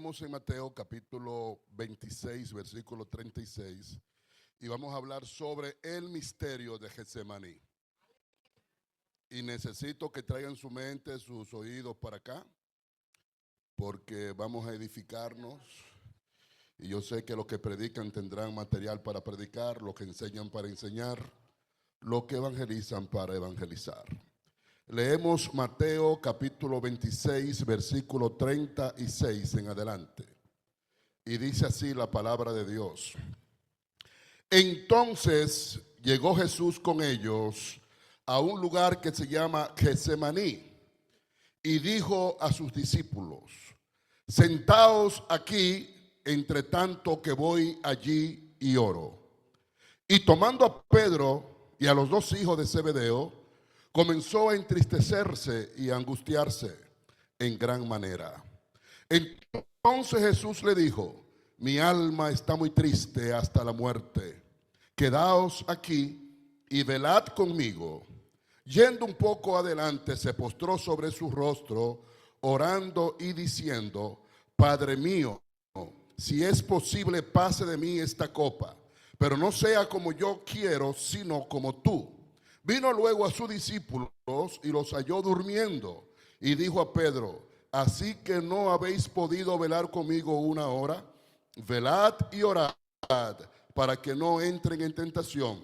Estamos en Mateo capítulo 26, versículo 36, y vamos a hablar sobre el misterio de Getsemaní. Y necesito que traigan su mente, sus oídos para acá, porque vamos a edificarnos. Y yo sé que los que predican tendrán material para predicar, los que enseñan para enseñar, los que evangelizan para evangelizar. Leemos Mateo capítulo 26, versículo 36 en adelante. Y dice así la palabra de Dios. Entonces llegó Jesús con ellos a un lugar que se llama Getsemaní y dijo a sus discípulos: sentaos aquí entre tanto que voy allí y oro. Y tomando a Pedro y a los dos hijos de Zebedeo, comenzó a entristecerse y a angustiarse en gran manera. Entonces Jesús le dijo: mi alma está muy triste hasta la muerte. Quedaos aquí y velad conmigo. Yendo un poco adelante, se postró sobre su rostro, orando y diciendo: Padre mío, si es posible, pase de mí esta copa, pero no sea como yo quiero, sino como tú. Vino luego a sus discípulos y los halló durmiendo, y dijo a Pedro: así que no habéis podido velar conmigo una hora. Velad y orad para que no entren en tentación.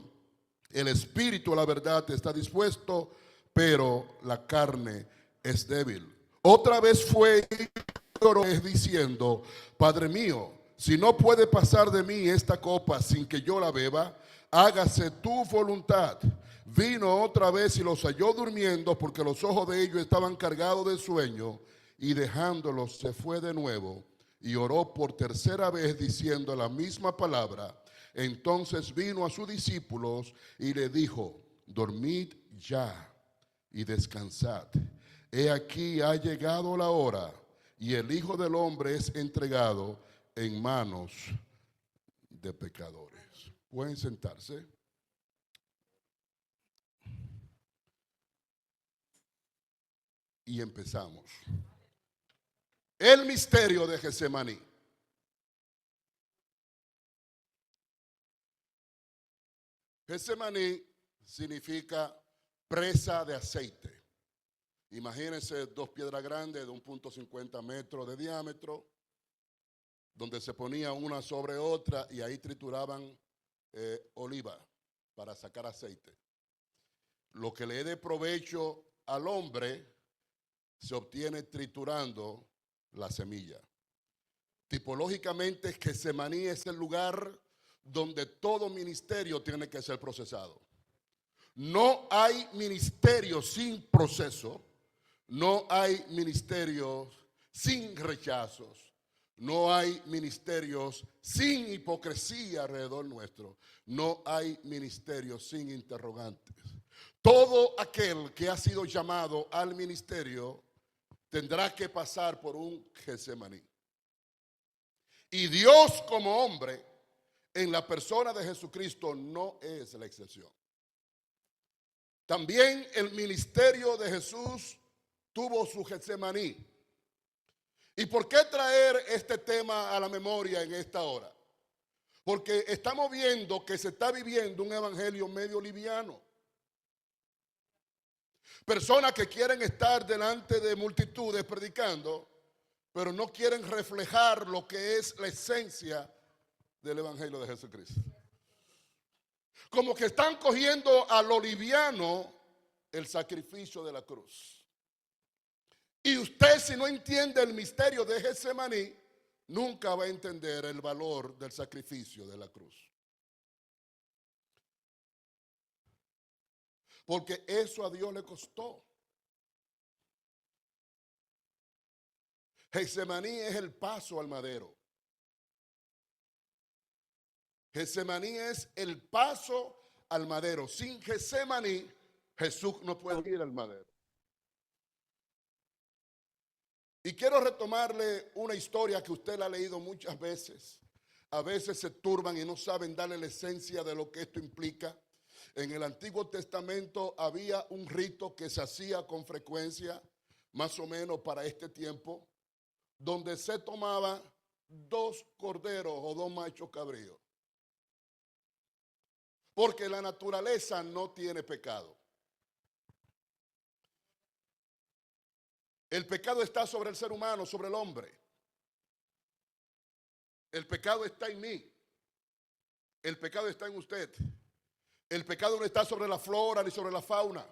El espíritu, la verdad, está dispuesto, pero la carne es débil. Otra vez fue y oró diciendo: Padre mío, si no puede pasar de mí esta copa sin que yo la beba, hágase tu voluntad. Vino otra vez y los halló durmiendo, porque los ojos de ellos estaban cargados de sueño, y dejándolos se fue de nuevo y oró por tercera vez diciendo la misma palabra. Entonces vino a sus discípulos y le dijo: dormid ya y descansad. He aquí ha llegado la hora, y el Hijo del Hombre es entregado en manos de pecadores. Pueden sentarse. Y empezamos. El misterio de Getsemaní. Getsemaní significa presa de aceite. Imagínense dos piedras grandes de 1.50 metros de diámetro, donde se ponía una sobre otra y ahí trituraban oliva para sacar aceite. Lo que le dé provecho al hombre se obtiene triturando la semilla. Tipológicamente, Getsemaní es el lugar donde todo ministerio tiene que ser procesado. No hay ministerio sin proceso, no hay ministerios sin rechazos, no hay ministerios sin hipocresía alrededor nuestro, no hay ministerios sin interrogantes. Todo aquel que ha sido llamado al ministerio tendrá que pasar por un Getsemaní. Y Dios como hombre, en la persona de Jesucristo, no es la excepción. También el ministerio de Jesús tuvo su Getsemaní. ¿Y por qué traer este tema a la memoria en esta hora? Porque estamos viendo que se está viviendo un evangelio medio liviano. Personas que quieren estar delante de multitudes predicando, pero no quieren reflejar lo que es la esencia del evangelio de Jesucristo. Como que están cogiendo a lo liviano el sacrificio de la cruz. Y usted, si no entiende el misterio de Getsemaní, nunca va a entender el valor del sacrificio de la cruz. Porque eso a Dios le costó. Getsemaní es el paso al madero. Getsemaní es el paso al madero. Sin Getsemaní, Jesús no puede ir al madero. Y quiero retomarle una historia que usted la ha leído muchas veces. A veces se turban y no saben darle la esencia de lo que esto implica. En el Antiguo Testamento había un rito que se hacía con frecuencia, más o menos para este tiempo, donde se tomaban 2 corderos o 2 machos cabríos. Porque la naturaleza no tiene pecado. El pecado está sobre el ser humano, sobre el hombre. El pecado está en mí. El pecado está en usted. El pecado no está sobre la flora ni sobre la fauna.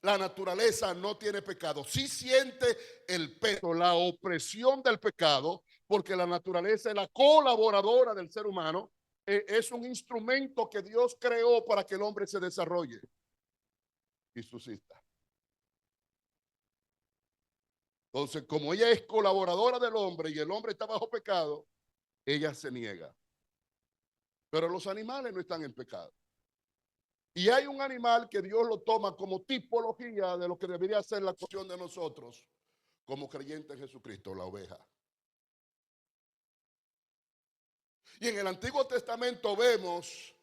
La naturaleza no tiene pecado. Sí siente el peso, la opresión del pecado, porque la naturaleza es la colaboradora del ser humano. Es un instrumento que Dios creó para que el hombre se desarrolle y subsista. Entonces, como ella es colaboradora del hombre y el hombre está bajo pecado, ella se niega. Pero los animales no están en pecado. Y hay un animal que Dios lo toma como tipología de lo que debería ser la cuestión de nosotros como creyentes en Jesucristo, la oveja. Y en el Antiguo Testamento vemos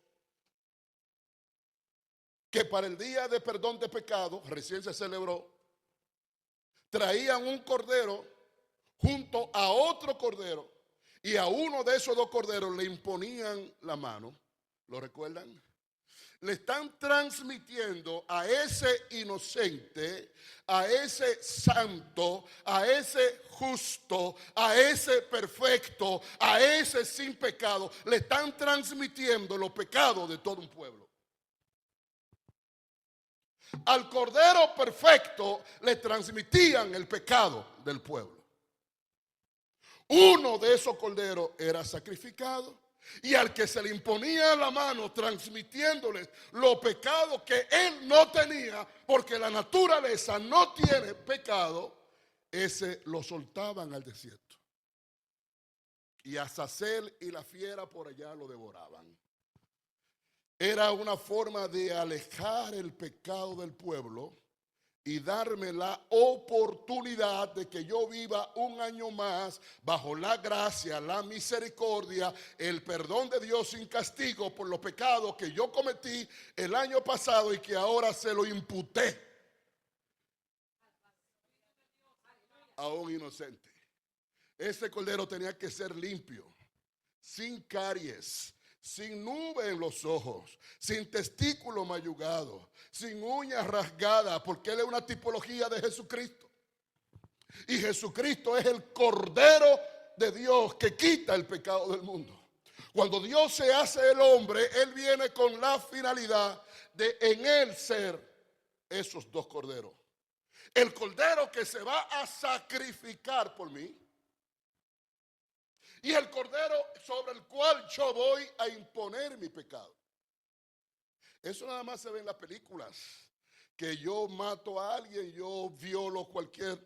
que para el día de perdón de pecado, recién se celebró, traían un cordero junto a otro cordero y a uno de esos 2 corderos le imponían la mano. ¿Lo recuerdan? Le están transmitiendo a ese inocente, a ese santo, a ese justo, a ese perfecto, a ese sin pecado. Le están transmitiendo los pecados de todo un pueblo. Al cordero perfecto le transmitían el pecado del pueblo. Uno de esos corderos era sacrificado. Y al que se le imponía la mano transmitiéndole los pecados que él no tenía, porque la naturaleza no tiene pecado, ese lo soltaban al desierto. Y Azazel y la fiera por allá lo devoraban. Era una forma de alejar el pecado del pueblo y darme la oportunidad de que yo viva un año más bajo la gracia, la misericordia, el perdón de Dios sin castigo por los pecados que yo cometí el año pasado y que ahora se lo imputé a un inocente. Ese cordero tenía que ser limpio, sin caries, sin nube en los ojos, sin testículo mayugado, sin uñas rasgadas, porque él es una tipología de Jesucristo. Y Jesucristo es el Cordero de Dios que quita el pecado del mundo. Cuando Dios se hace el hombre, él viene con la finalidad de en él ser esos 2 corderos. El cordero que se va a sacrificar por mí, y el cordero sobre el cual yo voy a imponer mi pecado. Eso nada más se ve en las películas. Que yo mato a alguien, yo violo cualquier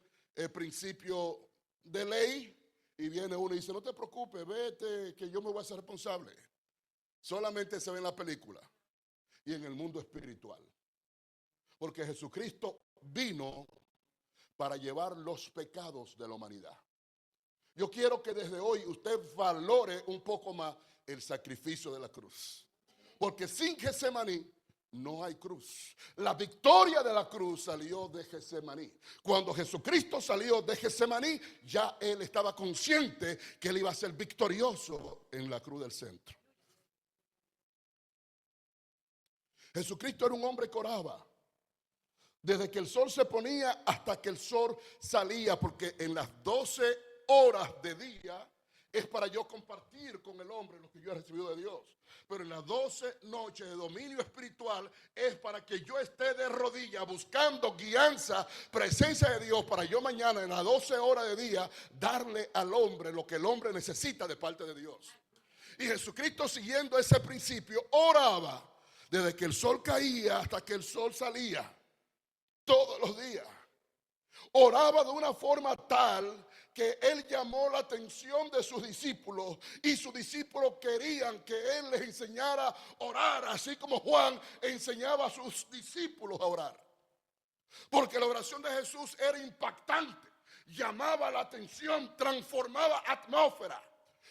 principio de ley y viene uno y dice, no te preocupes, vete, que yo me voy a hacer responsable. Solamente se ve en la película y en el mundo espiritual. Porque Jesucristo vino para llevar los pecados de la humanidad. Yo quiero que desde hoy usted valore un poco más el sacrificio de la cruz. Porque sin Getsemaní no hay cruz. La victoria de la cruz salió de Getsemaní. Cuando Jesucristo salió de Getsemaní, ya él estaba consciente que él iba a ser victorioso en la cruz del centro. Jesucristo era un hombre que oraba. Desde que el sol se ponía hasta que el sol salía, porque en las 12 horas de día es para yo compartir con el hombre lo que yo he recibido de Dios. Pero en las 12 noches de dominio espiritual es para que yo esté de rodillas buscando guianza, presencia de Dios, para yo mañana en las 12 horas de día darle al hombre lo que el hombre necesita de parte de Dios. Y Jesucristo, siguiendo ese principio, oraba desde que el sol caía hasta que el sol salía, todos los días. Oraba de una forma tal que él llamó la atención de sus discípulos, y sus discípulos querían que él les enseñara a orar, así como Juan enseñaba a sus discípulos a orar. Porque la oración de Jesús era impactante, llamaba la atención, transformaba atmósfera.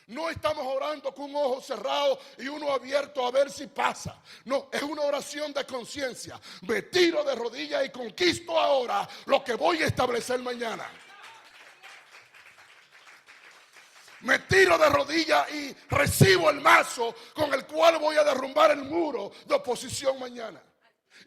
No estamos orando con un ojo cerrado y uno abierto a ver si pasa. No, es una oración de conciencia. Me tiro de rodillas y conquisto ahora lo que voy a establecer mañana. Me tiro de rodillas y recibo el mazo con el cual voy a derrumbar el muro de oposición mañana.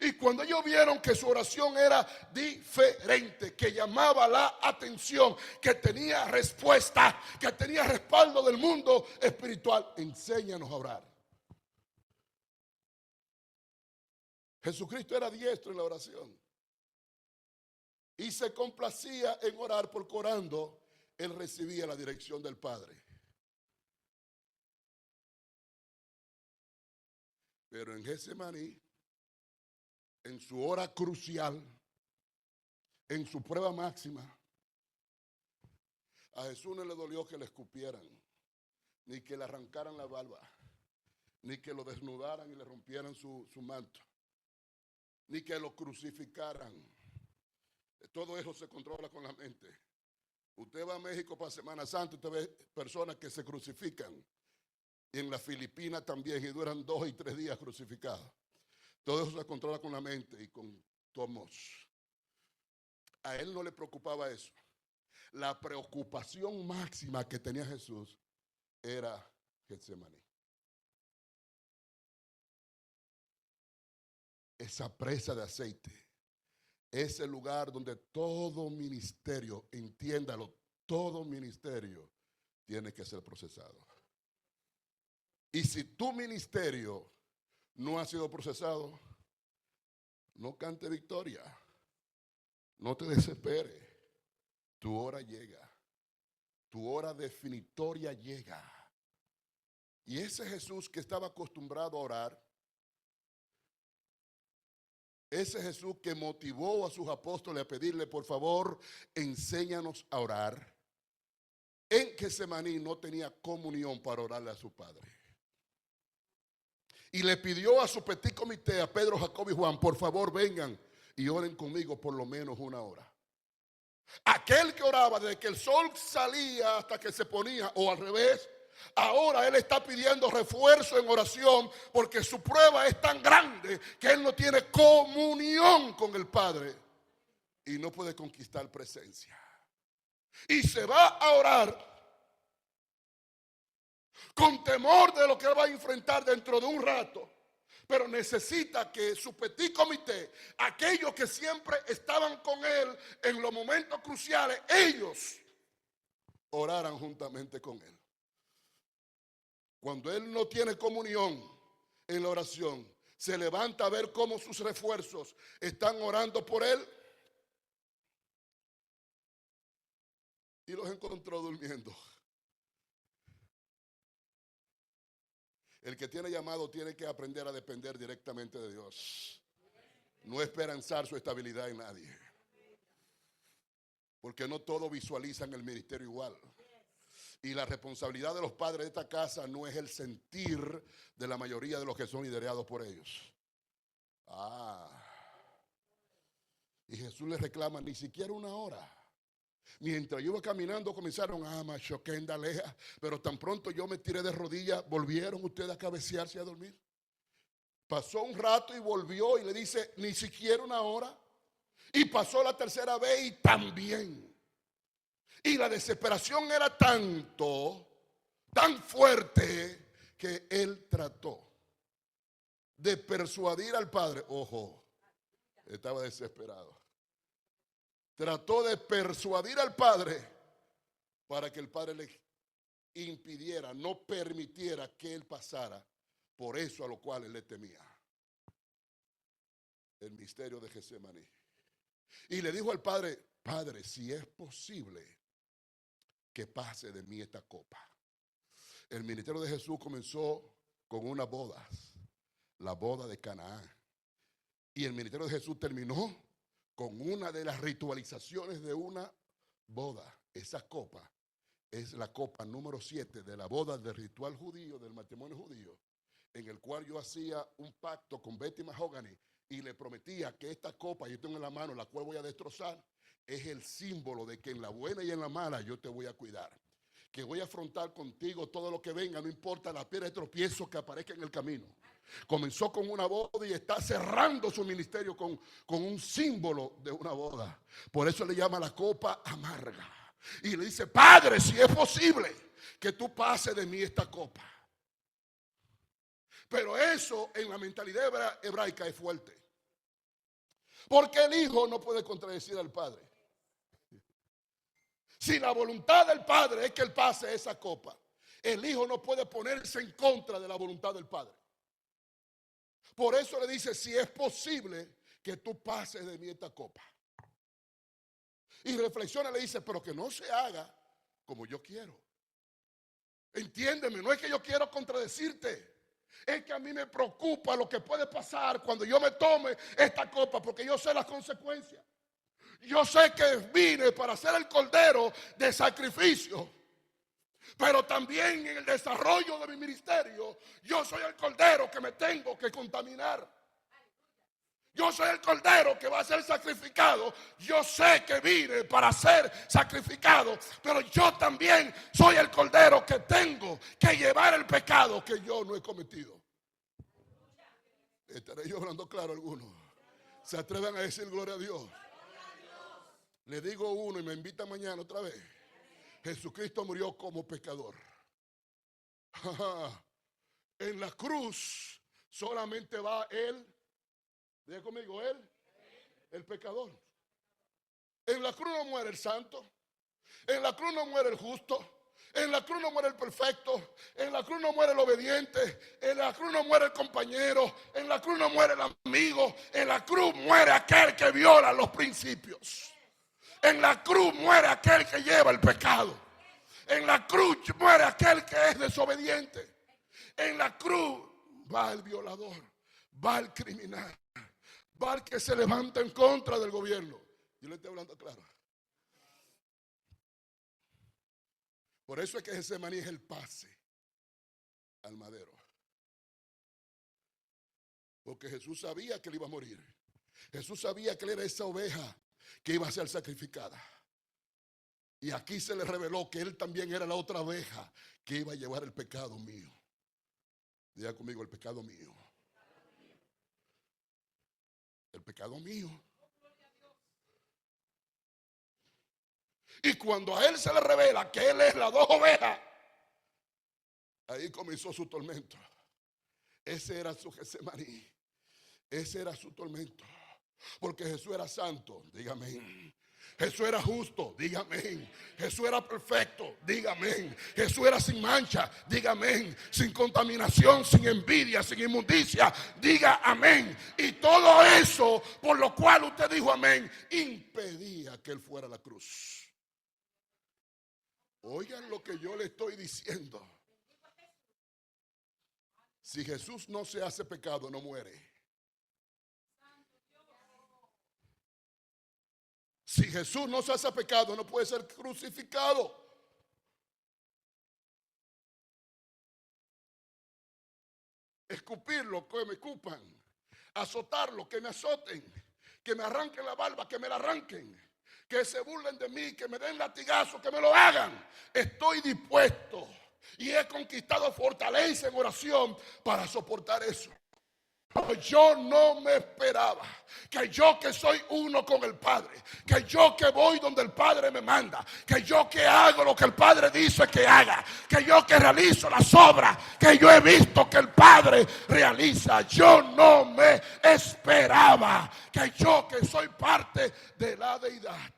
Y cuando ellos vieron que su oración era diferente, que llamaba la atención, que tenía respuesta, que tenía respaldo del mundo espiritual, enséñanos a orar. Jesucristo era diestro en la oración y se complacía en orar, porque orando él recibía la dirección del Padre. Pero en Getsemaní, en su hora crucial, en su prueba máxima, a Jesús no le dolió que le escupieran, ni que le arrancaran la barba, ni que lo desnudaran y le rompieran su manto, ni que lo crucificaran. Todo eso se controla con la mente. Usted va a México para Semana Santa, usted ve personas que se crucifican. Y en las Filipinas también, y duran 2 y 3 días crucificados. Todo eso se controla con la mente y con tomos. A él no le preocupaba eso. La preocupación máxima que tenía Jesús era Getsemaní. Esa presa de aceite, ese lugar donde todo ministerio, entiéndalo, todo ministerio tiene que ser procesado. Y si tu ministerio no ha sido procesado, no cante victoria, no te desesperes. Tu hora llega, tu hora definitoria llega. Y ese Jesús que estaba acostumbrado a orar, ese Jesús que motivó a sus apóstoles a pedirle, por favor, enséñanos a orar, en Getsemaní no tenía comunión para orarle a su Padre. Y le pidió a su petit comité, a Pedro, Jacobo y Juan, por favor vengan y oren conmigo por lo menos 1 hora. Aquel que oraba desde que el sol salía hasta que se ponía, o al revés, ahora él está pidiendo refuerzo en oración, porque su prueba es tan grande que él no tiene comunión con el Padre y no puede conquistar presencia. Y se va a orar con temor de lo que él va a enfrentar dentro de un rato, pero necesita que su petit comité, aquellos que siempre estaban con él en los momentos cruciales, ellos oraran juntamente con él. Cuando él no tiene comunión en la oración, se levanta a ver cómo sus refuerzos están orando por él y los encontró durmiendo. El que tiene llamado tiene que aprender a depender directamente de Dios. No esperanzar su estabilidad en nadie. Porque no todos visualizan el ministerio igual. Y la responsabilidad de los padres de esta casa no es el sentir de la mayoría de los que son liderados por ellos. Y Jesús les reclama ni siquiera 1 hora. Mientras yo iba caminando comenzaron machoquenda leja, pero tan pronto yo me tiré de rodillas, volvieron ustedes a cabecearse y a dormir. Pasó un rato y volvió y le dice ni siquiera 1 hora. Y pasó la 3ª vez y también. Y la desesperación era tan fuerte, que él trató de persuadir al Padre. Ojo, estaba desesperado. Trató de persuadir al Padre para que el Padre le impidiera, no permitiera que él pasara por eso a lo cual él le temía. El misterio de Getsemaní. Y le dijo al Padre: Padre, si es posible, que pase de mí esta copa. El ministerio de Jesús comenzó con unas bodas, la boda de Canaán. Y el ministerio de Jesús terminó con una de las ritualizaciones de una boda. Esa copa es la copa número 7 de la boda del ritual judío, del matrimonio judío, en el cual yo hacía un pacto con Betty Mahogany y le prometía que esta copa, yo tengo en la mano, la cual voy a destrozar, es el símbolo de que en la buena y en la mala yo te voy a cuidar. Que voy a afrontar contigo todo lo que venga, no importa la piedra de tropiezo que aparezca en el camino. Comenzó con una boda y está cerrando su ministerio con un símbolo de una boda. Por eso le llama la copa amarga. Y le dice: Padre, si es posible que tú pases de mí esta copa. Pero eso en la mentalidad hebraica es fuerte. Porque el hijo no puede contradecir al padre. Si la voluntad del padre es que él pase esa copa, el hijo no puede ponerse en contra de la voluntad del padre. Por eso le dice: si es posible que tú pases de mí esta copa. Y reflexiona, le dice: pero que no se haga como yo quiero. Entiéndeme, no es que yo quiero contradecirte. Es que a mí me preocupa lo que puede pasar cuando yo me tome esta copa, porque yo sé las consecuencias. Yo sé que vine para ser el cordero de sacrificio, pero también en el desarrollo de mi ministerio, yo soy el cordero que me tengo que contaminar. Yo soy el cordero que va a ser sacrificado. Yo sé que vine para ser sacrificado, pero yo también soy el cordero que tengo que llevar el pecado que yo no he cometido. ¿Estaré yo hablando claro algunos? ¿Se atreven a decir gloria a Dios? Le digo uno y me invita mañana otra vez. Jesucristo murió como pecador. En la cruz solamente va él. Diga conmigo, él, el pecador. En la cruz no muere el santo. En la cruz no muere el justo. En la cruz no muere el perfecto. En la cruz no muere el obediente. En la cruz no muere el compañero. En la cruz no muere el amigo. En la cruz muere aquel que viola los principios. En la cruz muere aquel que lleva el pecado. En la cruz muere aquel que es desobediente. En la cruz va el violador, va el criminal, va el que se levanta en contra del gobierno. Yo le estoy hablando claro. Por eso es que Getsemaní es el pase al madero. Porque Jesús sabía que él iba a morir. Jesús sabía que él era esa oveja que iba a ser sacrificada. Y aquí se le reveló que él también era la otra oveja que iba a llevar el pecado mío. Diga conmigo: el pecado mío. El pecado mío. Y cuando a él se le revela que él es las dos ovejas, ahí comenzó su tormento. Ese era su Getsemaní. Ese era su tormento. Porque Jesús era santo, dígame. Jesús era justo, dígame. Jesús era perfecto, dígame. Jesús era sin mancha, dígame. Sin contaminación, sin envidia, sin inmundicia, diga amén. Y todo eso, por lo cual usted dijo amén, impedía que él fuera a la cruz. Oigan lo que yo le estoy diciendo. Si Jesús no se hace pecado, no muere. Si Jesús no se hace pecado, no puede ser crucificado. Escupirlo, que me escupan. Azotarlo, que me azoten. Que me arranquen la barba, que me la arranquen. Que se burlen de mí, que me den latigazo, que me lo hagan. Estoy dispuesto y he conquistado fortaleza en oración para soportar eso. Yo no me esperaba que yo, que soy uno con el Padre, que yo que voy donde el Padre me manda, que yo que hago lo que el Padre dice que haga, que yo que realizo las obras que yo he visto que el Padre realiza. Yo no me esperaba que yo, que soy parte de la deidad,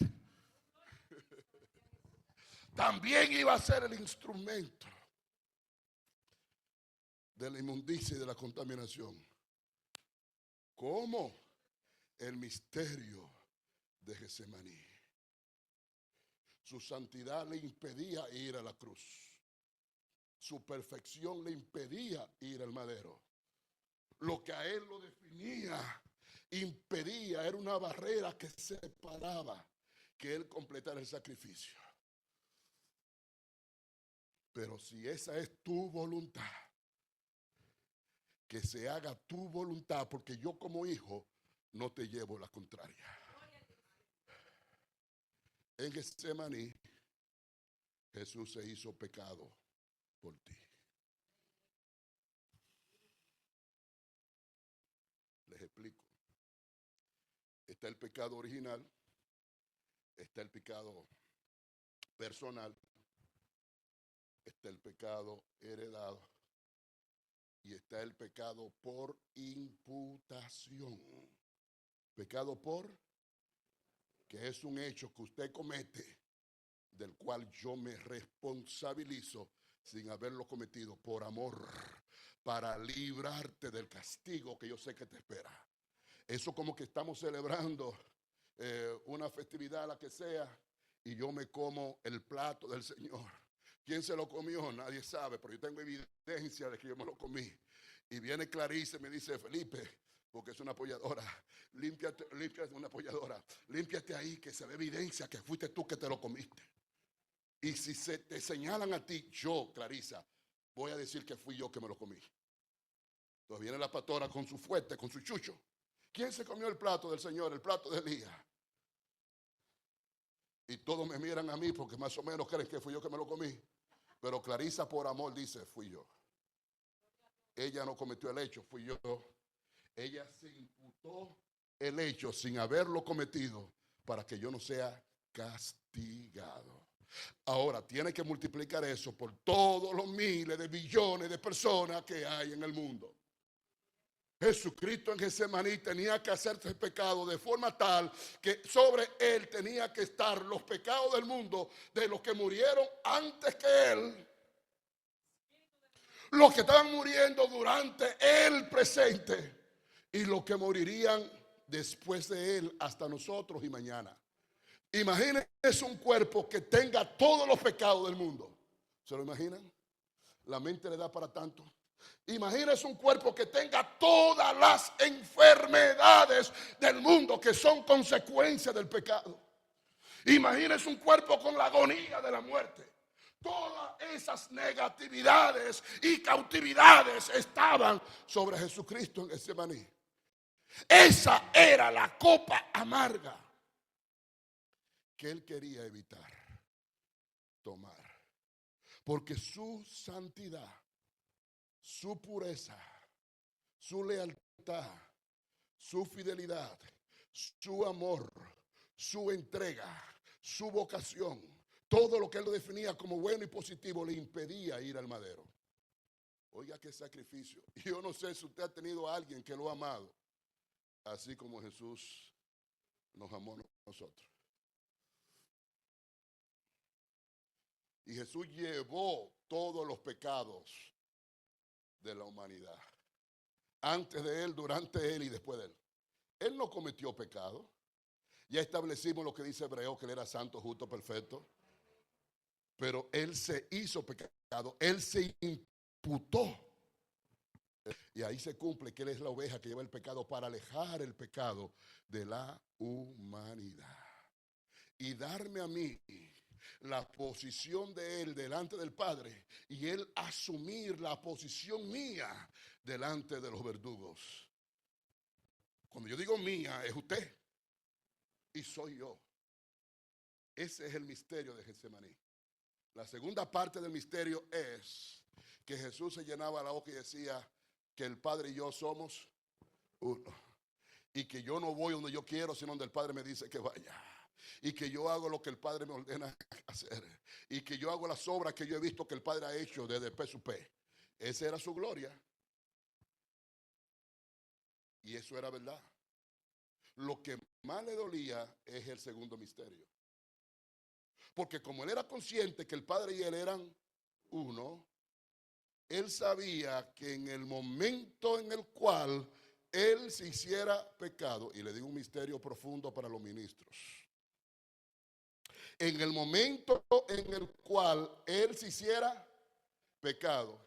también iba a ser el instrumento de la inmundicia y de la contaminación. ¿Cómo? El misterio de Getsemaní. Su santidad le impedía ir a la cruz. Su perfección le impedía ir al madero. Lo que a él lo definía, impedía, era una barrera que separaba que él completara el sacrificio. Pero si esa es tu voluntad, que se haga tu voluntad, porque yo como hijo no te llevo la contraria. En Getsemaní, Jesús se hizo pecado por ti. Les explico. Está el pecado original, está el pecado personal, está el pecado heredado y está el pecado por imputación. Pecado por, que es un hecho que usted comete, del cual yo me responsabilizo sin haberlo cometido, por amor, para librarte del castigo que yo sé que te espera. Eso como que estamos celebrando una festividad, la que sea, y yo me como el plato del Señor. ¿Quién se lo comió? Nadie sabe, pero yo tengo evidencia de que yo me lo comí. Y viene Clarice y me dice: Felipe, porque es una apoyadora, límpiate, una apoyadora, límpiate ahí, que se ve evidencia que fuiste tú que te lo comiste. Y si se te señalan a ti, yo, Clarisa, voy a decir que fui yo que me lo comí. Entonces viene la pastora con su fuerte, con su chucho. ¿Quién se comió el plato del Señor, el plato de Elías? Y todos me miran a mí porque más o menos creen que fui yo que me lo comí. Pero Clarisa, por amor, dice: fui yo. Ella no cometió el hecho, fui yo. Ella se imputó el hecho sin haberlo cometido para que yo no sea castigado. Ahora tiene que multiplicar eso por todos los miles de billones de personas que hay en el mundo. Jesucristo en Getsemaní tenía que hacerse el pecado de forma tal que sobre él tenía que estar los pecados del mundo, de los que murieron antes que él, los que estaban muriendo durante el presente y los que morirían después de él hasta nosotros y mañana. Imagínense un cuerpo que tenga todos los pecados del mundo. ¿Se lo imaginan? La mente le da para tanto. Imagínense un cuerpo que tenga todas las enfermedades del mundo que son consecuencia del pecado. Imagínense un cuerpo con la agonía de la muerte. Todas esas negatividades y cautividades estaban sobre Jesucristo en Getsemaní. Esa era la copa amarga que él quería evitar tomar, porque su santidad, su pureza, su lealtad, su fidelidad, su amor, su entrega, su vocación, todo lo que él lo definía como bueno y positivo, le impedía ir al madero. Oiga qué sacrificio. Yo no sé si usted ha tenido a alguien que lo ha amado así como Jesús nos amó a nosotros. Y Jesús llevó todos los pecados de la humanidad. Antes de él, durante él y después de él. Él no cometió pecado. Ya establecimos lo que dice Hebreo, que él era santo, justo, perfecto. Pero él se hizo pecado. Él se imputó. Y ahí se cumple que él es la oveja que lleva el pecado para alejar el pecado de la humanidad. Y darme a mí la posición de él delante del Padre y él asumir la posición mía delante de los verdugos. Cuando yo digo mía, es usted y soy yo. Ese es el misterio de Getsemaní. La segunda parte del misterio es que Jesús se llenaba la boca y decía que el Padre y yo somos uno. Y que yo no voy donde yo quiero, sino donde el Padre me dice que vaya. Y que yo hago lo que el Padre me ordena hacer. Y que yo hago las obras que yo he visto que el Padre ha hecho desde P su P. Esa era su gloria. Y eso era verdad. Lo que más le dolía es el segundo misterio. Porque como él era consciente que el Padre y él eran uno, él sabía que en el momento en el cual él se hiciera pecado, y le digo un misterio profundo para los ministros, en el momento en el cual él se hiciera pecado,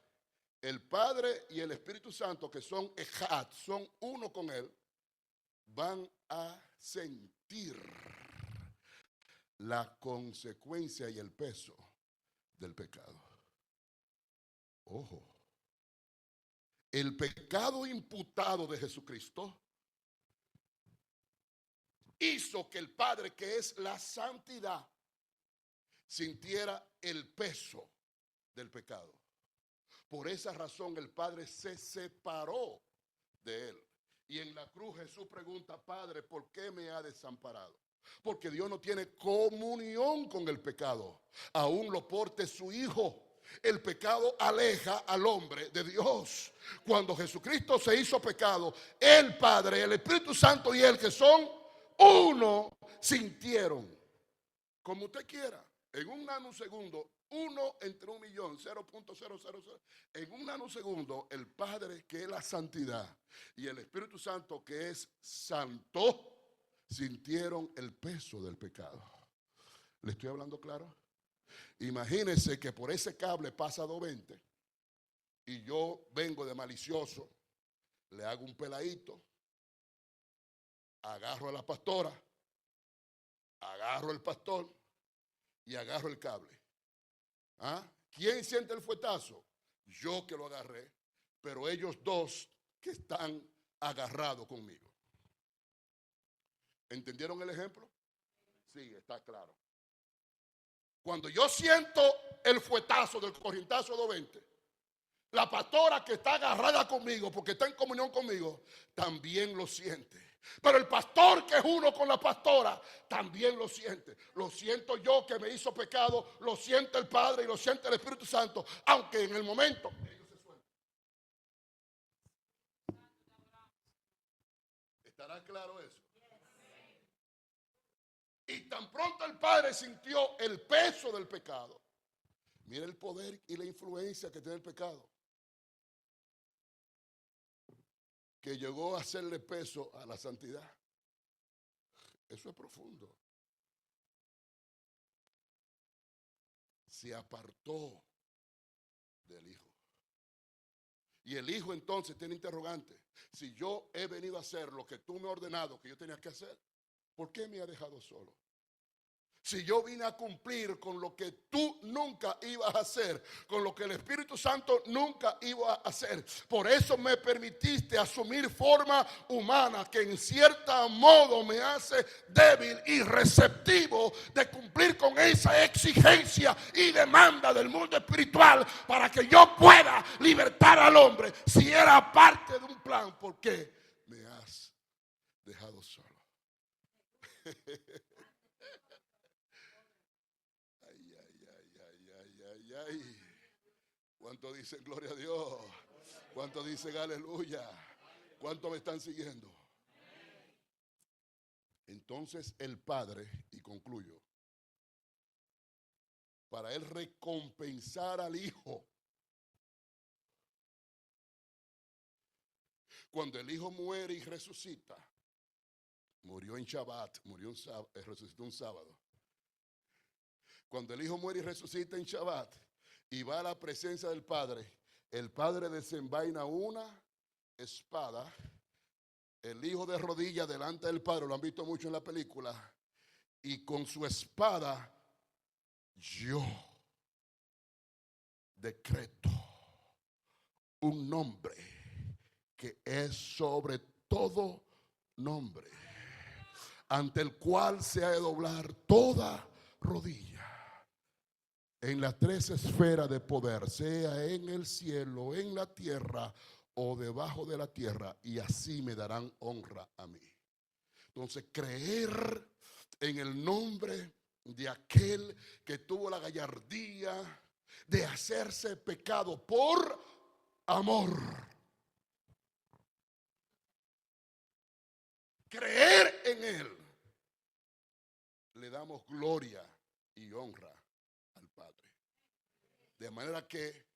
el Padre y el Espíritu Santo, que son ejad, son uno con él, van a sentir la consecuencia y el peso del pecado. Ojo, el pecado imputado de Jesucristo hizo que el Padre, que es la santidad, sintiera el peso del pecado. Por esa razón el Padre se separó de él. Y en la cruz Jesús pregunta: Padre, ¿por qué me ha desamparado? Porque Dios no tiene comunión con el pecado. Aún lo porte su Hijo. El pecado aleja al hombre de Dios. Cuando Jesucristo se hizo pecado, el Padre, el Espíritu Santo y Él, que son uno, sintieron. Como usted quiera, en un nanosegundo, 1 entre 1.000.000, 0.000, en un nanosegundo, el Padre, que es la santidad, y el Espíritu Santo, que es santo, sintieron el peso del pecado. ¿Le estoy hablando claro? Imagínense que por ese cable pasa 220 y yo vengo de malicioso, le hago un peladito, agarro a la pastora, agarro al pastor y agarro el cable. ¿Ah? ¿Quién siente el fuetazo? Yo que lo agarré, pero ellos dos que están agarrados conmigo. ¿Entendieron el ejemplo? Sí, está claro. Cuando yo siento el fuetazo del corrientazo 220, la pastora que está agarrada conmigo, porque está en comunión conmigo, también lo siente. Pero el pastor que es uno con la pastora, también lo siente. Lo siento yo que me hizo pecado, lo siente el Padre y lo siente el Espíritu Santo, aunque en el momento ellos se suelten. ¿Estará claro eso? Y tan pronto el Padre sintió el peso del pecado. Mira el poder y la influencia que tiene el pecado, que llegó a hacerle peso a la santidad. Eso es profundo. Se apartó del Hijo. Y el Hijo entonces tiene interrogante. Si yo he venido a hacer lo que tú me has ordenado que yo tenía que hacer, ¿por qué me has dejado solo? Si yo vine a cumplir con lo que tú nunca ibas a hacer, con lo que el Espíritu Santo nunca iba a hacer. Por eso me permitiste asumir forma humana, que en cierto modo me hace débil y receptivo de cumplir con esa exigencia y demanda del mundo espiritual, para que yo pueda libertar al hombre. Si era parte de un plan, ¿por qué me has dejado solo? Ay. ¿Cuánto dicen gloria a Dios? ¿Cuánto dicen aleluya? ¿Cuánto me están siguiendo? Entonces el Padre, y concluyo, para él recompensar al Hijo, cuando el Hijo muere y resucita, murió en Shabbat, resucitó un sábado. Cuando el Hijo muere y resucita en Shabbat y va a la presencia del Padre, el Padre desenvaina una espada. El Hijo de rodillas delante del Padre, lo han visto mucho en la película, y con su espada yo decreto un nombre que es sobre todo nombre, ante el cual se ha de doblar toda rodilla en las 3 esferas de poder, sea en el cielo, en la tierra o debajo de la tierra, y así me darán honra a mí. Entonces, creer en el nombre de aquel que tuvo la gallardía de hacerse pecado por amor. Creer en él, le damos gloria y honra al Padre. De manera que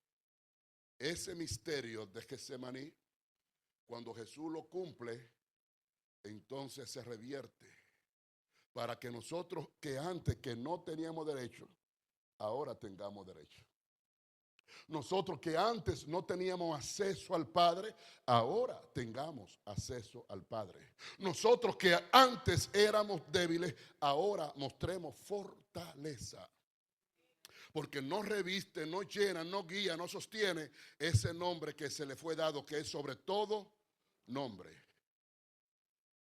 ese misterio de Getsemaní, cuando Jesús lo cumple, entonces se revierte, para que nosotros que antes que no teníamos derecho, ahora tengamos derecho. Nosotros que antes no teníamos acceso al Padre, ahora tengamos acceso al Padre. Nosotros que antes éramos débiles, ahora mostremos fortaleza. Porque no reviste, no llena, no guía, no sostiene ese nombre que se le fue dado, que es sobre todo nombre.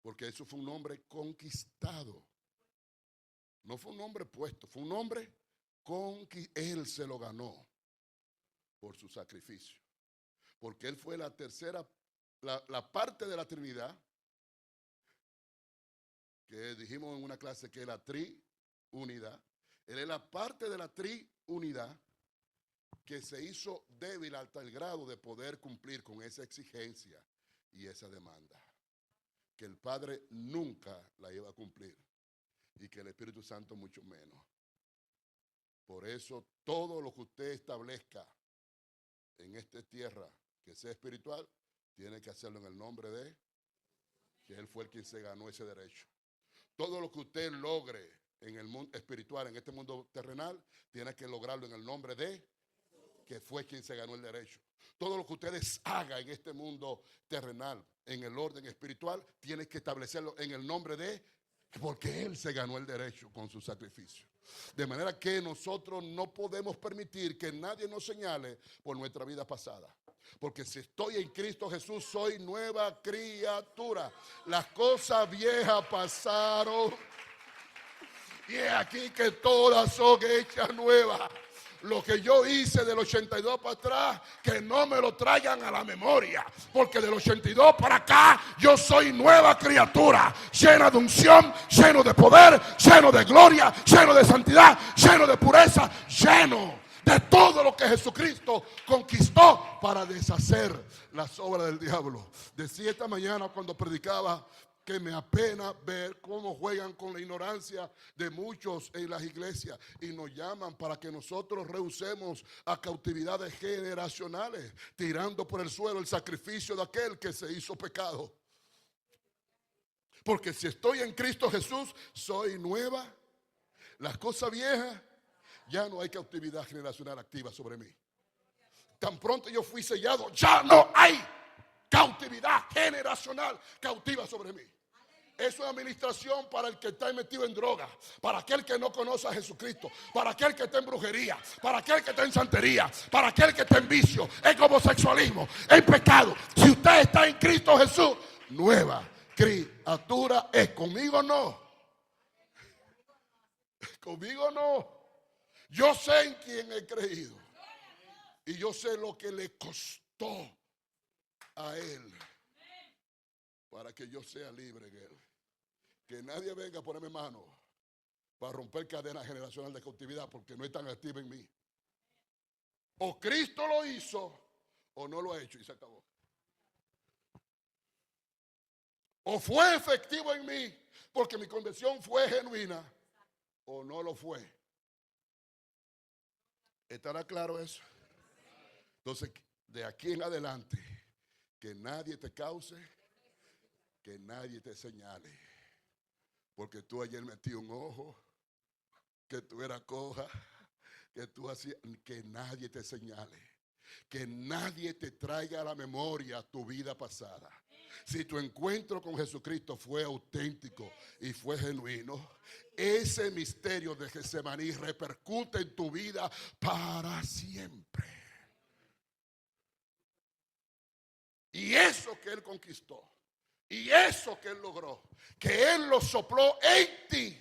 Porque eso fue un nombre conquistado. No fue un nombre puesto, fue un nombre él se lo ganó por su sacrificio. Porque él fue la tercera, la parte de la Trinidad que dijimos en una clase que es la triunidad. Él es la parte de la triunidad que se hizo débil hasta el grado de poder cumplir con esa exigencia y esa demanda, que el Padre nunca la iba a cumplir y que el Espíritu Santo mucho menos. Por eso todo lo que usted establezca en esta tierra que sea espiritual, tiene que hacerlo en el nombre de que Él fue el quien se ganó ese derecho. Todo lo que usted logre en el mundo espiritual, en este mundo terrenal, tiene que lograrlo en el nombre de que fue quien se ganó el derecho. Todo lo que ustedes hagan en este mundo terrenal, en el orden espiritual, tienen que establecerlo en el nombre de, porque Él se ganó el derecho con su sacrificio. De manera que nosotros no podemos permitir que nadie nos señale por nuestra vida pasada. Porque si estoy en Cristo Jesús, soy nueva criatura. Las cosas viejas pasaron y es aquí que todas son hechas nuevas. Lo que yo hice del 82 para atrás, que no me lo traigan a la memoria, porque del 82 para acá yo soy nueva criatura, llena de unción, lleno de poder, lleno de gloria, lleno de santidad, lleno de pureza, lleno de todo lo que Jesucristo conquistó para deshacer las obras del diablo. Decía esta mañana cuando predicaba que me apena ver cómo juegan con la ignorancia de muchos en las iglesias y nos llaman para que nosotros rehusemos a cautividades generacionales, tirando por el suelo el sacrificio de aquel que se hizo pecado. Porque si estoy en Cristo Jesús, soy nueva. Las cosas viejas, ya no hay cautividad generacional activa sobre mí. Tan pronto yo fui sellado, ya no hay cautividad generacional cautiva sobre mí. Es una administración para el que está metido en droga, para aquel que no conoce a Jesucristo, para aquel que está en brujería, para aquel que está en santería, para aquel que está en vicio, en homosexualismo, en pecado. Si usted está en Cristo Jesús, nueva criatura es. Conmigo no. Conmigo no. Yo sé en quién he creído. Y yo sé lo que le costó a Él para que yo sea libre en Él. Que nadie venga a ponerme mano para romper cadena generacional de cautividad, porque no es tan activa en mí. O Cristo lo hizo o no lo ha hecho y se acabó. O fue efectivo en mí porque mi conversión fue genuina o no lo fue. ¿Estará claro eso? Entonces, de aquí en adelante, que nadie te cause, que nadie te señale. Porque tú ayer metí un ojo, que tú eras coja, que tú hacías, que nadie te señale. Que nadie te traiga a la memoria tu vida pasada. Si tu encuentro con Jesucristo fue auténtico y fue genuino, ese misterio de Getsemaní repercute en tu vida para siempre. Y eso que Él conquistó, y eso que Él logró, que Él lo sopló en ti,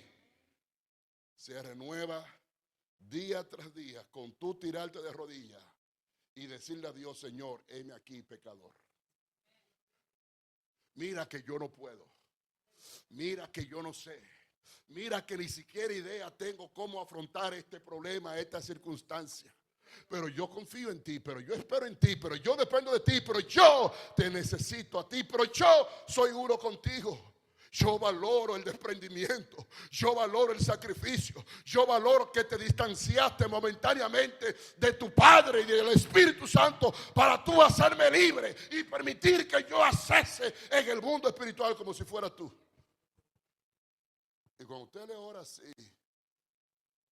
se renueva día tras día con tú tirarte de rodillas y decirle a Dios: Señor, heme aquí, pecador. Mira que yo no puedo. Mira que yo no sé. Mira que ni siquiera idea tengo cómo afrontar este problema, esta circunstancia. Pero yo confío en ti, pero yo espero en ti, pero yo dependo de ti, pero yo te necesito a ti, pero yo soy uno contigo. Yo valoro el desprendimiento, yo valoro el sacrificio, yo valoro que te distanciaste momentáneamente de tu Padre y del Espíritu Santo para tú hacerme libre y permitir que yo accese en el mundo espiritual como si fuera tú. Y cuando usted le ora así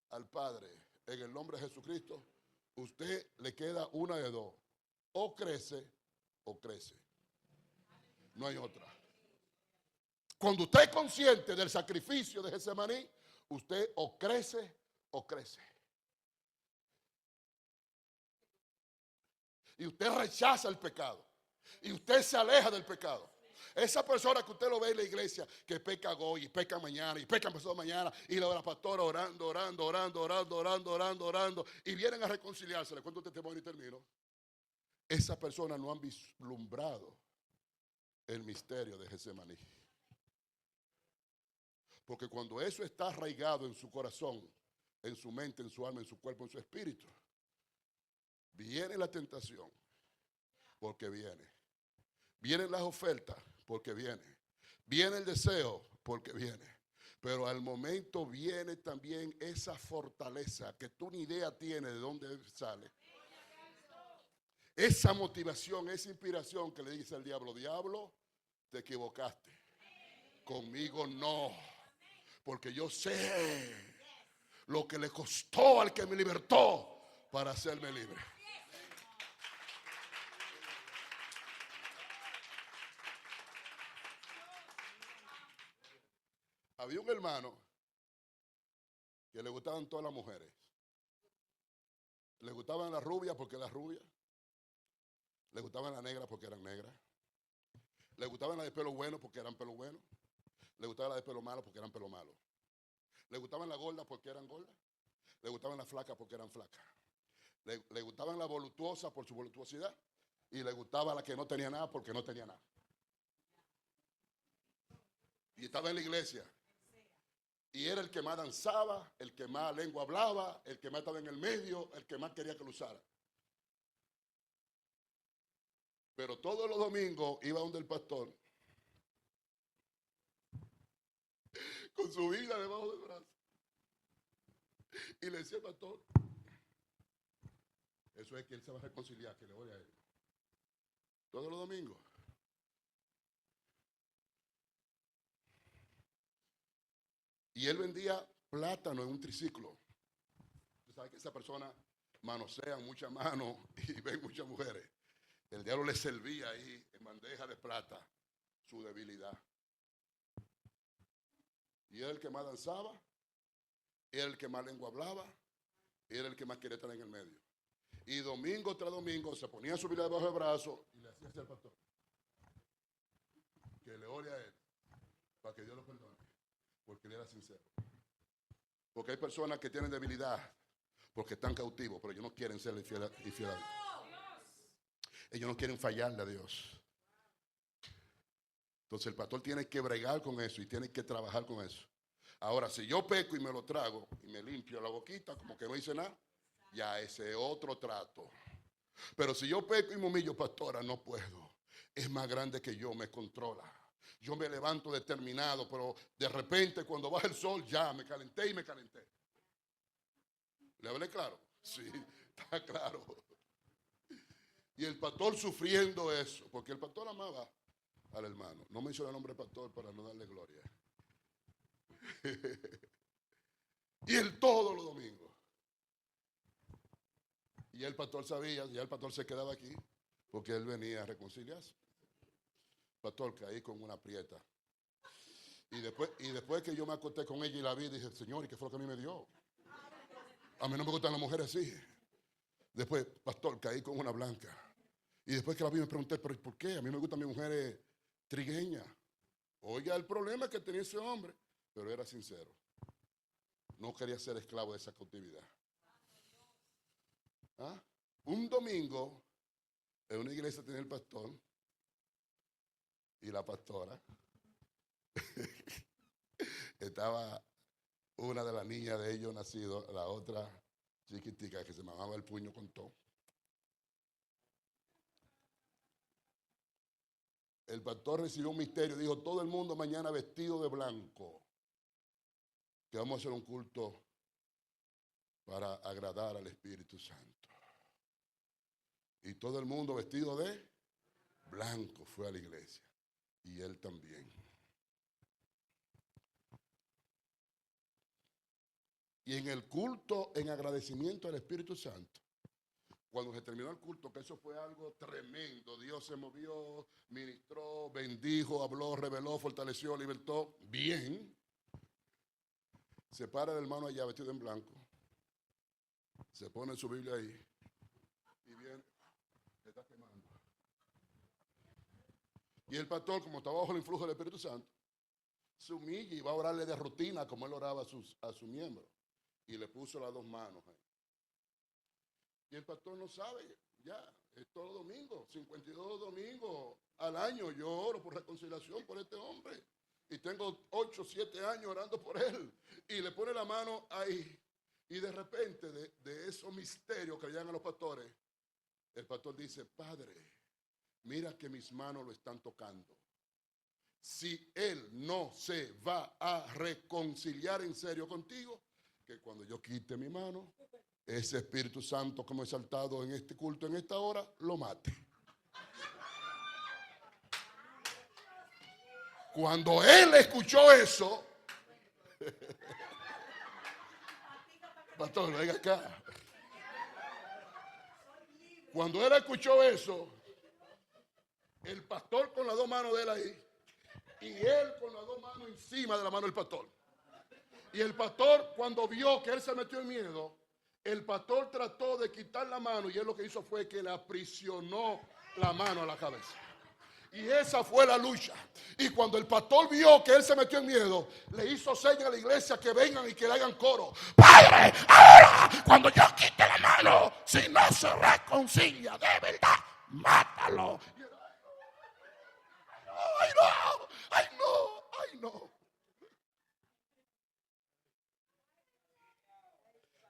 al Padre en el nombre de Jesucristo, usted le queda una de dos: o crece o crece. No hay otra. Cuando usted es consciente del sacrificio de Getsemaní, usted o crece o crece. Y usted rechaza el pecado. Y usted se aleja del pecado. Esa persona que usted lo ve en la iglesia, que peca hoy y peca mañana y peca pasado mañana, y la pastora orando, y vienen a reconciliarse. Le cuento un testimonio y termino. Esa persona no han vislumbrado el misterio de Getsemaní. Porque cuando eso está arraigado en su corazón, en su mente, en su alma, en su cuerpo, en su espíritu, viene la tentación, porque viene. Vienen las ofertas, porque viene. Viene el deseo, porque viene. Pero al momento viene también esa fortaleza que tú ni idea tienes de dónde sale. Esa motivación, esa inspiración que le dice al diablo, diablo, te equivocaste. Conmigo no. Porque yo sé lo que le costó al que me libertó para hacerme libre. Había un hermano que le gustaban todas las mujeres. Le gustaban las rubias porque eran rubias. Le gustaban las negras porque eran negras. Le gustaban las de pelo bueno porque eran pelo bueno. Le gustaban las de pelo malo porque eran pelo malo. Le gustaban las gordas porque eran gordas. Le gustaban las flacas porque eran flacas. Le gustaban las voluptuosas por su voluptuosidad. Y le gustaba la que no tenía nada porque no tenía nada. Y estaba en la iglesia. Y era el que más danzaba, el que más lengua hablaba, el que más estaba en el medio, el que más quería que lo usara. Pero todos los domingos iba donde el pastor con su Biblia debajo del brazo. Y le decía al pastor, eso es que él se va a reconciliar, que le voy a él. Todos los domingos. Y él vendía plátano en un triciclo. Tú sabes que esa persona manosea muchas manos y ven muchas mujeres. El diablo le servía ahí en bandeja de plata su debilidad. Y era el que más danzaba, era el que más lengua hablaba, era el que más quería estar en el medio. Y domingo tras domingo se ponía su Biblia debajo del brazo y le hacía así al pastor. Que le ore a él, para que Dios lo perdone, porque él era sincero. Porque hay personas que tienen debilidad, porque están cautivos, pero ellos no quieren ser infiel a Dios. Ellos no quieren fallarle a Dios. Entonces el pastor tiene que bregar con eso y tiene que trabajar con eso. Ahora, si yo peco y me lo trago y me limpio la boquita como que no hice nada, ya ese es otro trato. Pero si yo peco y me humillo, pastora, no puedo. Es más grande que yo, me controla. Yo me levanto determinado, pero de repente cuando baja el sol ya me calenté y me calenté. ¿Le hablé claro? Sí, está claro. Y el pastor sufriendo eso, porque el pastor amaba al hermano. No menciona el nombre pastor para no darle gloria. Y él todos los domingos. Y el pastor sabía, ya el pastor se quedaba aquí, porque él venía a reconciliarse. Pastor, caí con una prieta. Y después que yo me acosté con ella y la vi, dije, Señor, ¿y qué fue lo que a mí me dio? A mí no me gustan las mujeres así. Después, pastor, caí con una blanca. Y después que la vi me pregunté, ¿pero por qué? A mí me gustan mis mujeres trigueñas. Oiga, el problema que tenía ese hombre, pero era sincero. No quería ser esclavo de esa cautividad. ¿Ah? Un domingo, en una iglesia tenía el pastor y la pastora. Estaba una de las niñas de ellos nacido, la otra chiquitica que se mamaba el puño con todo. El pastor recibió un misterio, dijo, todo el mundo mañana vestido de blanco, que vamos a hacer un culto para agradar al Espíritu Santo. Y todo el mundo vestido de blanco fue a la iglesia. Y él también. Y en el culto, en agradecimiento al Espíritu Santo, cuando se terminó el culto, que eso fue algo tremendo, Dios se movió, ministró, bendijo, habló, reveló, fortaleció, libertó, bien. Se para el hermano allá vestido en blanco, se pone su Biblia ahí y viene, le está quemando. Y el pastor, como estaba bajo el influjo del Espíritu Santo, se humilla y va a orarle de rutina como él oraba a su miembro. Y le puso las dos manos ahí. Y el pastor no sabe, ya, es todo domingo, 52 domingos al año yo oro por reconciliación por este hombre. y tengo 8, 7 años orando por él. Y le pone la mano ahí. Y de repente, de esos misterios que le llegan a los pastores, el pastor dice: Padre, mira que mis manos lo están tocando. Si él no se va a reconciliar en serio contigo, que cuando yo quite mi mano, ese Espíritu Santo como he exaltado en este culto, en esta hora, lo mate. Cuando él escuchó eso, pastor, venga acá. Cuando él escuchó eso, el pastor con las dos manos de él ahí, y él con las dos manos encima de la mano del pastor. Y el pastor, cuando vio que él se metió en miedo, el pastor trató de quitar la mano, y él lo que hizo fue que le aprisionó la mano a la cabeza. Y esa fue la lucha. Y cuando el pastor vio que él se metió en miedo, le hizo señas a la iglesia que vengan y que le hagan coro: Padre, ahora, cuando yo quite la mano, si no se reconcilia de verdad, mátalo. Ay, no, ay, no, ay, no.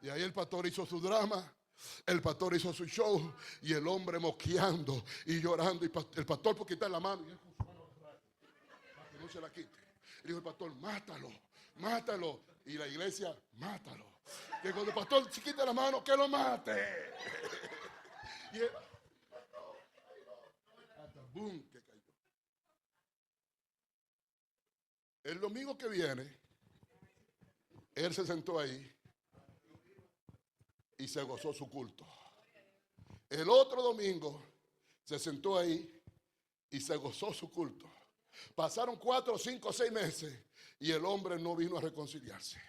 Y ahí el pastor hizo su drama. El pastor hizo su show y el hombre moqueando y llorando. Y el pastor por quitar la mano, y él con su mano atrás, para que no se la quite. Y dijo el pastor: mátalo, mátalo. Y la iglesia: mátalo. Que cuando el pastor se quite la mano, que lo mate. Y él, hasta boom, que cayó. El domingo que viene, él se sentó ahí y se gozó su culto. El otro domingo se sentó ahí y se gozó su culto. Pasaron 4, 5, 6 meses y el hombre no vino a reconciliarse.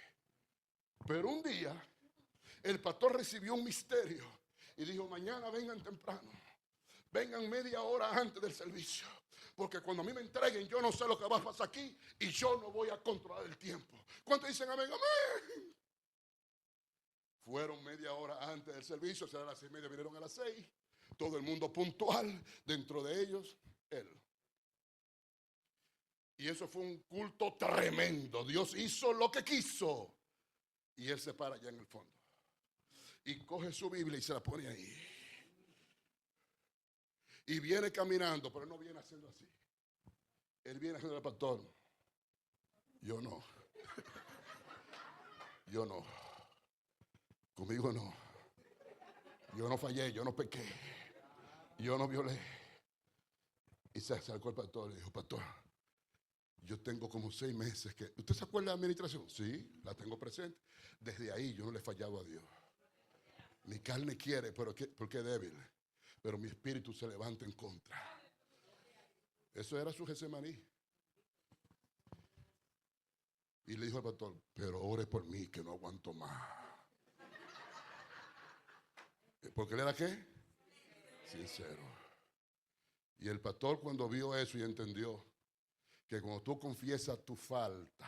Pero un día el pastor recibió un misterio y dijo: mañana vengan temprano, vengan media hora antes del servicio, porque cuando a mí me entreguen, yo no sé lo que va a pasar aquí y yo no voy a controlar el tiempo. ¿Cuántos dicen amén? Amén. Fueron media hora antes del servicio, será a las 6:30, vinieron a las 6. Todo el mundo puntual, dentro de ellos, él. Y eso fue un culto tremendo. Dios hizo lo que quiso. Y él se para allá en el fondo. Y coge su Biblia y se la pone ahí. Y viene caminando, pero él no viene haciendo así. Él viene haciendo el pastor: yo no. Yo no. Conmigo no. Yo no fallé, yo no pequé, yo no violé. Y se acercó el pastor y le dijo: pastor, yo tengo como 6 meses que... ¿Usted se acuerda de la administración? Sí, la tengo presente. Desde ahí yo no le he fallado a Dios. Mi carne quiere, pero porque es débil. Pero mi espíritu se levanta en contra. Eso era su Getsemaní. Y le dijo al pastor: pero ore por mí, que no aguanto más. ¿Porque él era qué? Sincero. Y el pastor, cuando vio eso y entendió que cuando tú confiesas tu falta,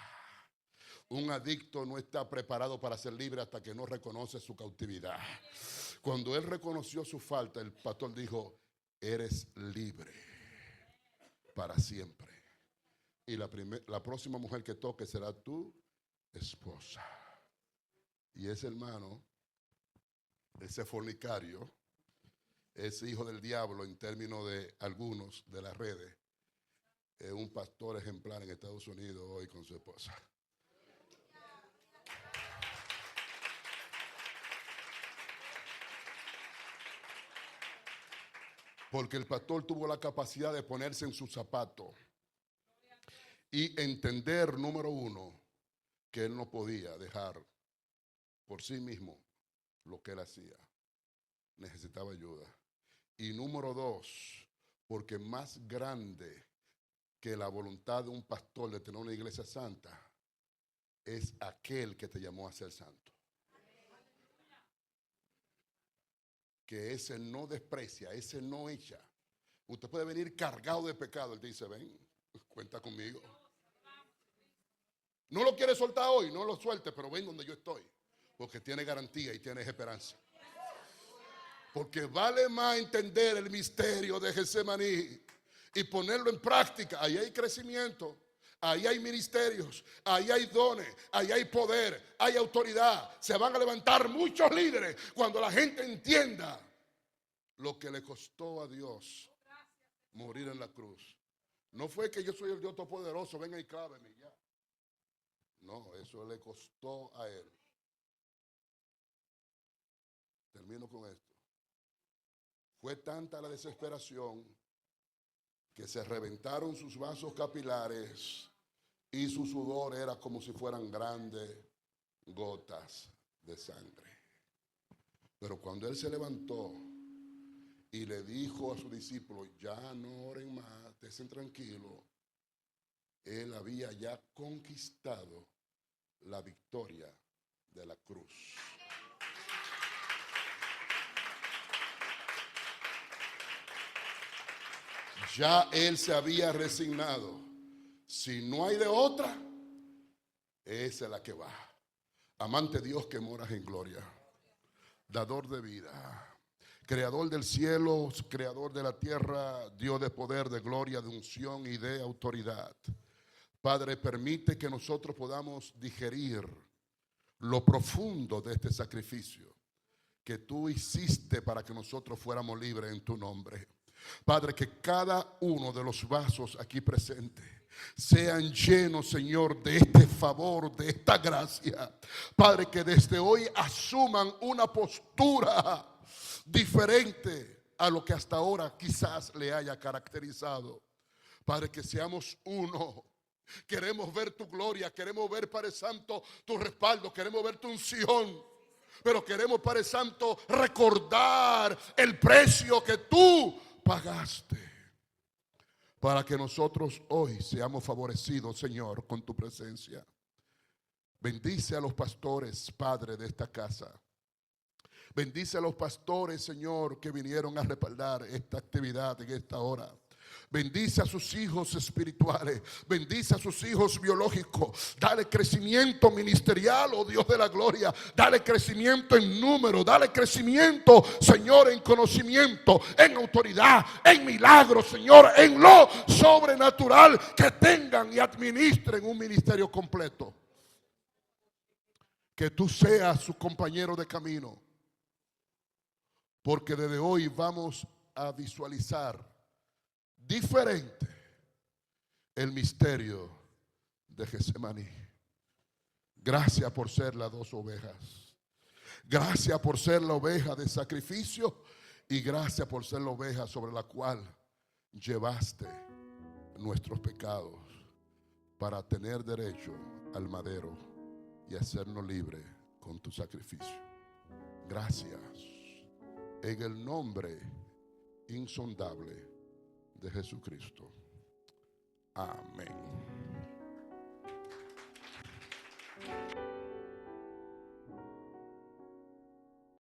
un adicto no está preparado para ser libre hasta que no reconoce su cautividad. Cuando él reconoció su falta, el pastor dijo: eres libre para siempre. Y la próxima mujer que toque será tu esposa. Y ese hermano, ese fornicario, ese hijo del diablo, en términos de algunos de las redes, es un pastor ejemplar en Estados Unidos hoy con su esposa. Porque el pastor tuvo la capacidad de ponerse en sus zapatos y entender, número uno, que él no podía dejar por sí mismo lo que él hacía. Necesitaba ayuda. Y número dos, porque más grande que la voluntad de un pastor de tener una iglesia santa es aquel que te llamó a ser santo. Que ese no desprecia, ese no echa. Usted puede venir cargado de pecado. Él te dice: ven, cuenta conmigo. No lo quiere soltar hoy, no lo suelte, pero ven donde yo estoy. Porque tiene garantía y tienes esperanza. Porque vale más entender el misterio de Getsemaní y ponerlo en práctica. Ahí hay crecimiento. ahí hay ministerios, ahí hay dones, ahí hay poder, hay autoridad. Se van a levantar muchos líderes cuando la gente entienda lo que le costó a Dios morir en la cruz. No fue que yo soy el Dios Todopoderoso, venga y cláveme ya. No, eso le costó a él. Termino con esto. Fue tanta la desesperación que se reventaron sus vasos capilares y su sudor era como si fueran grandes gotas de sangre. Pero cuando él se levantó y le dijo a sus discípulos, ya no oren más, estén tranquilos, él había ya conquistado la victoria de la cruz. Ya él se había resignado. Si no hay de otra, esa es la que va. Amante Dios que moras en gloria, dador de vida, creador del cielo, creador de la tierra, Dios de poder, de gloria, de unción y de autoridad. Padre, permite que nosotros podamos digerir lo profundo de este sacrificio que tú hiciste para que nosotros fuéramos libres en tu nombre. Padre, que cada uno de los vasos aquí presentes sean llenos, Señor, de este favor, de esta gracia. Padre, que desde hoy asuman una postura diferente a lo que hasta ahora quizás le haya caracterizado. Padre, que seamos uno. Queremos ver tu gloria, queremos ver, Padre Santo, tu respaldo, queremos ver tu unción. Pero queremos, Padre Santo, recordar el precio que tú pagaste para que nosotros hoy seamos favorecidos, Señor, con tu presencia. Bendice a los pastores, Padre, de esta casa. Bendice a los pastores, Señor, que vinieron a respaldar esta actividad en esta hora. Bendice a sus hijos espirituales, bendice a sus hijos biológicos, dale crecimiento ministerial, oh Dios de la gloria, dale crecimiento en número, dale crecimiento, Señor, en conocimiento, en autoridad, en milagros, Señor, en lo sobrenatural, que tengan y administren un ministerio completo. Que tú seas su compañero de camino, porque desde hoy vamos a visualizar diferente el misterio de Getsemaní. Gracias por ser las dos ovejas. Gracias por ser la oveja de sacrificio y gracias por ser la oveja sobre la cual llevaste nuestros pecados para tener derecho al madero y hacernos libres con tu sacrificio. Gracias en el nombre insondable de Jesucristo. Amén.